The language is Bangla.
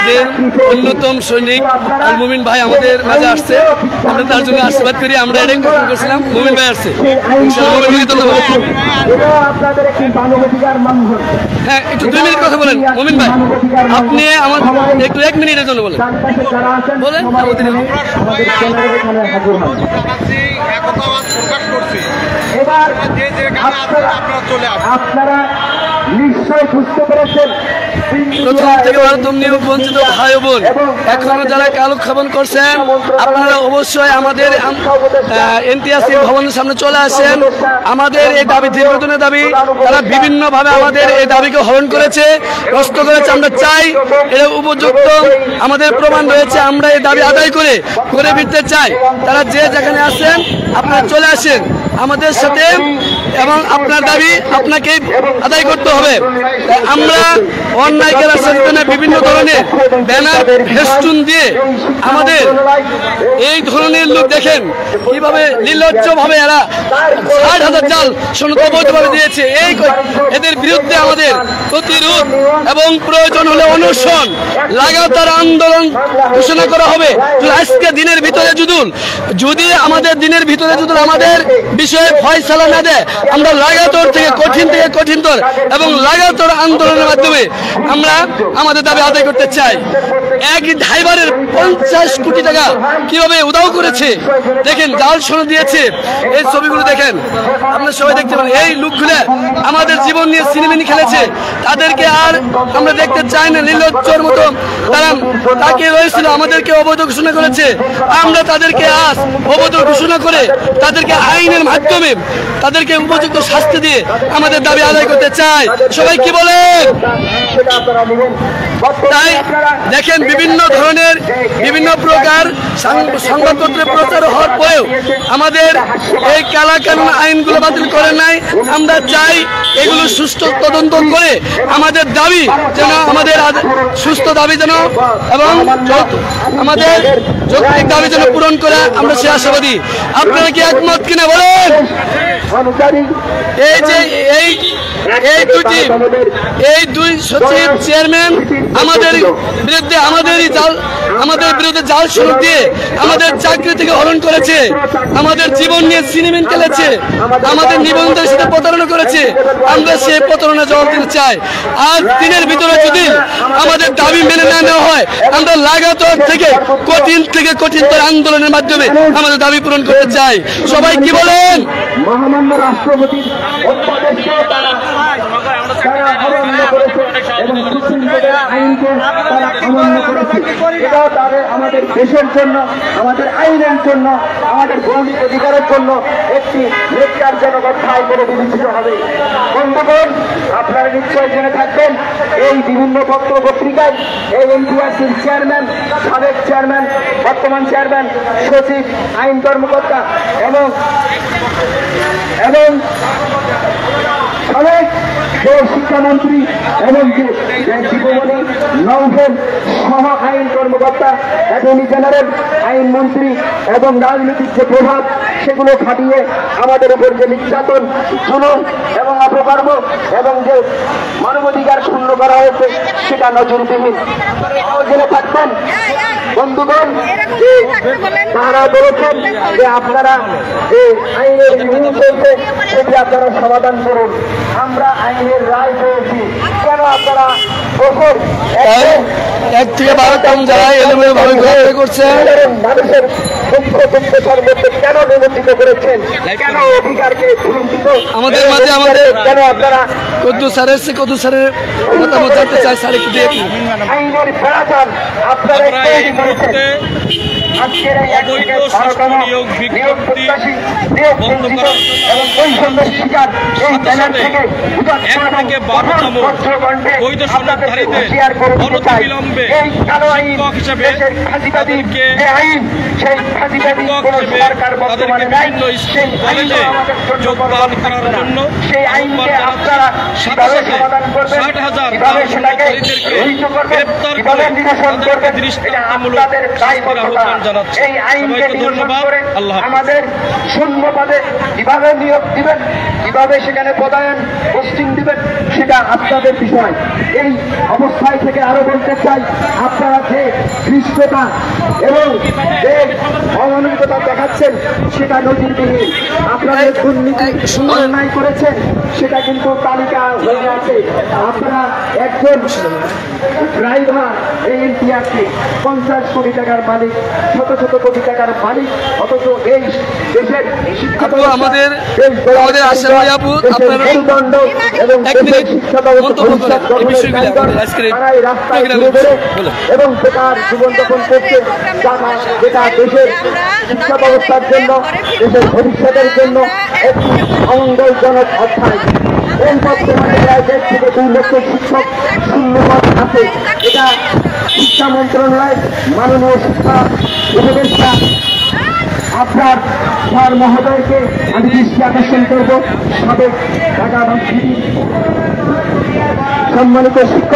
আমাদের অন্যতম সৈনিক আল মুমিন ভাই আমাদের মাঝে আসছে, আমরা তার জন্য আশীর্বাদ করি। আমরা এটাই কখন করছিলাম, মুমিন ভাই আসছে। হ্যাঁ, একটু 2 মিনিট কথা বলেন মুমিন ভাই, আপনি আমার একটু 1 মিনিটের জন্য বলেন। এবার আপনারা নিশ্চয় বুঝতে পেরেছেন, প্রথম থেকে বঞ্চিত ভাই বোন এখনো যারা কালক্ষেপণ করছেন, আপনারা অবশ্যই আমাদের এনটিআরসি ভবনের সামনে চলে আসেন। আমাদের এই দাবি দীর্ঘদিনের দাবি, তারা বিভিন্নভাবে আমাদের এই দাবিকে হরণ করেছে, নষ্ট করেছে। আমরা চাই এর উপযুক্ত আমাদের প্রমাণ রয়েছে, আমরা এই দাবি আদায় করে ফিরতে চাই। তারা যে যেখানে আসেন আপনারা চলে আসেন আমাদের সাথে, এবং আপনার দাবি আপনাকে আদায় করতে হবে। আমরা অন্যায়কে রাষ্ট্রের বিভিন্ন ধরনের ব্যানার ফেস্টুন দিয়ে আমাদের এই ধরনের লোক দেখেন কিভাবে নির্লজ্জভাবে এরা 60,000 জাল সনদ অবৈধভাবে দিয়েছে। এদের বিরুদ্ধে আমাদের প্রতিরোধ এবং প্রয়োজন হলে অনশন লাগাতার আন্দোলন ঘোষণা করা হবে। আজকে দিনের ভিতরে যদি আমাদের দিনের ভিতরে আমাদের বিষয়ে ফয়সালা না দেয়, আমরা লাগাতার থেকে কঠিনতর এবং লাগাতার আন্দোলনের মাধ্যমে আমরা আমাদের দাবি আদায় করতে চাই। এক ড্রাইভারের 50 কোটি টাকা কিভাবে উধাও করেছে দেখেন, জাল সনদ দিয়েছে। এই ছবিগুলো দেখেন, আপনারা সবাই দেখতে পারেন। এই লোকগুলো আমাদের জীবন নিয়ে সিনেমিনি খেলেছে, তাদেরকে আর আমরা দেখতে চাই না। নির্লজ্জের মতো তারা তাকে রয়েছিল, আমাদেরকে অবৈধ ঘোষণা করেছে। আমরা তাদেরকে আজ অবৈধ ঘোষণা করে তাদেরকে আইনের মাধ্যমে তাদেরকে উপযুক্ত শাস্তি দিয়ে আমাদের দাবি আদায় করতে চাই। সবাই কি বলেন? তাই দেখেন বিভিন্ন ধরনের বিভিন্ন প্রকার সংবাদপত্রে প্রচার হওয়ার পরেও আমাদের এই কালাকানুন আইনগুলো বাতিল করে নাই। আমরা চাই এগুলো সুষ্ঠু তদন্ত করে আমাদের দাবি যেন আমাদের সুস্থ দাবি যেন এবং আমাদের যৌক্তিক দাবি যেন পূরণ করে আমরা সে আশাবাদী। আপনারা কি একমত কিনা বলেন? এই যে এই দুই সচিব চেয়ারম্যান আমাদের বিরুদ্ধে জাল সনদ দিয়ে আমাদের চাকরি থেকে হরণ করেছে, আমাদের জীবন নিয়ে সিনেমিন খেলেছে, আমাদের নিবন্ধের সাথে প্রতারণা করেছে। আমরা সেই প্রতারণা জবাব দিতে চাই। আর দিনের ভিতরে যদি আমাদের দাবি মেনে না নেওয়া হয়, আমরা লাগাতার থেকে কঠিনতর আন্দোলনের মাধ্যমে আমাদের দাবি পূরণ করতে চাই। সবাই কি বলেন? মহামান্য রাষ্ট্রপতির আমাদের দেশের জন্য, আমাদের আইনের জন্য, আমাদের মৌলিক অধিকারের জন্য একটি ন্যাক্কারজনক অধ্যায় করে বিবেচিত হবে। বন্ধুগণ, আপনারা নিশ্চয় জেনে থাকবেন, এই বিভিন্ন পত্র পত্রিকায় এই এনটিআরসির চেয়ারম্যান, সাবেক চেয়ারম্যান, বর্তমান চেয়ারম্যান, সচিব, আইন কর্মকর্তা এবং সাবেক শিক্ষামন্ত্রী এবং দীপমণি নওফেল সহ আইন কর্মকর্তা, অ্যাটর্নি জেনারেল, আইনমন্ত্রী এবং রাজনৈতিক যে প্রভাব সেগুলো খাটিয়ে আমাদের উপর যে নির্যাতন, জুলুম এবং অপকর্ম এবং যে মানবাধিকার ক্ষুণ্ণ করা হয়েছে সেটা নজিরবিহীন। জেনে থাকবেন বন্ধুগণ, যে তারা বলেছেন যে আপনারা যে আইনের বিরোধী চলছে সেটি আপনারা সমাধান করুন। আমরা আইনের রায় পেয়েছি, কেন আপনারা বছর 1 থেকে 12 কম যারা এলোমেলো ভাবে ঘোরাঘুরি করছে, মানুষের দুঃখের মধ্যে কেন নিবন্ধিত করেছেন, কেন অধিকারকে ঝুলুন্ঠিত আমাদের মাঝে কেন আপনারা কদ্দুস স্যারের মতামত জানতে চাই। স্যার একটু দিয়ে আইনের ফেরাচান আপনারা তৈরি করেছেন। আজকের অবৈধ শাসন নিয়োগ বিজ্ঞপ্তি বন্ধ করার এবং বৈষম্যের শিকার এই ব্যানার থেকে 1 থেকে 12তম বৈধ সনদধারীদের অনতিবিলম্বে শিক্ষক হিসেবে তাদেরকে তাদেরকে বিভিন্ন স্কুল কলেজে যোগদান করার জন্য আহ্বান জানাচ্ছি। সাথে সাথে 60,000 গ্রেপ্তার করে তাদেরকে দৃষ্টান্তমূলক শাস্তির আহ্বান জানাচ্ছি। এই আইনকে সবাইকে ধন্যবাদ। আল্লাহ হাফেজ। আমাদের শূন্য পদে কিভাবে নিয়োগ দিবেন, কিভাবে সেখানে পদায়ন পোস্টিং দিবেন, সেটা আপনাদের বিষয়। এই অবস্থায় থেকে আরো বলতে চাই, আপনারা যে ধৃষ্টতা এবং যে অমানবিকতা দেখাচ্ছেন সেটা নজিরবিহীন। আপনারা যে দুর্নীতি অন্যায় করেছেন সেটা কিন্তু তালিকা হয়ে আছে। আপনারা একজন ড্রাইভার এই এনটিআরসি 50 কোটি টাকার মালিক, শত শত কোটি টাকার মালিক, অথচ এই দেশের শিক্ষা আমাদের আশা ভাই আপু আপনারা মেরুদণ্ড এবং এক মিনিট শিক্ষা ব্যবস্থা মন্তব্য করেন এই বিষয়গুলো আমাদের আজকের তারাই রাস্তায় ঘুরে ঘুরে এবং বেকার জীবনযাপন করছে, যেটা দেশের শিক্ষা ব্যবস্থার জন্য, দেশের ভবিষ্যতের জন্য একটি অমঙ্গলজনক অধ্যায়। এই বর্তমানে প্রায় 1.5 থেকে 2 লক্ষ শিক্ষক শূন্যপদ আছে। এটা শিক্ষা মন্ত্রণালয়, মাননীয় শিক্ষা উপদেষ্টা আপনার স্যার মহোদয়কে আমি দৃষ্টি আকর্ষণ করব। সাবেক ঢাকা ভার্সিটির সম্মানিত শিক্ষক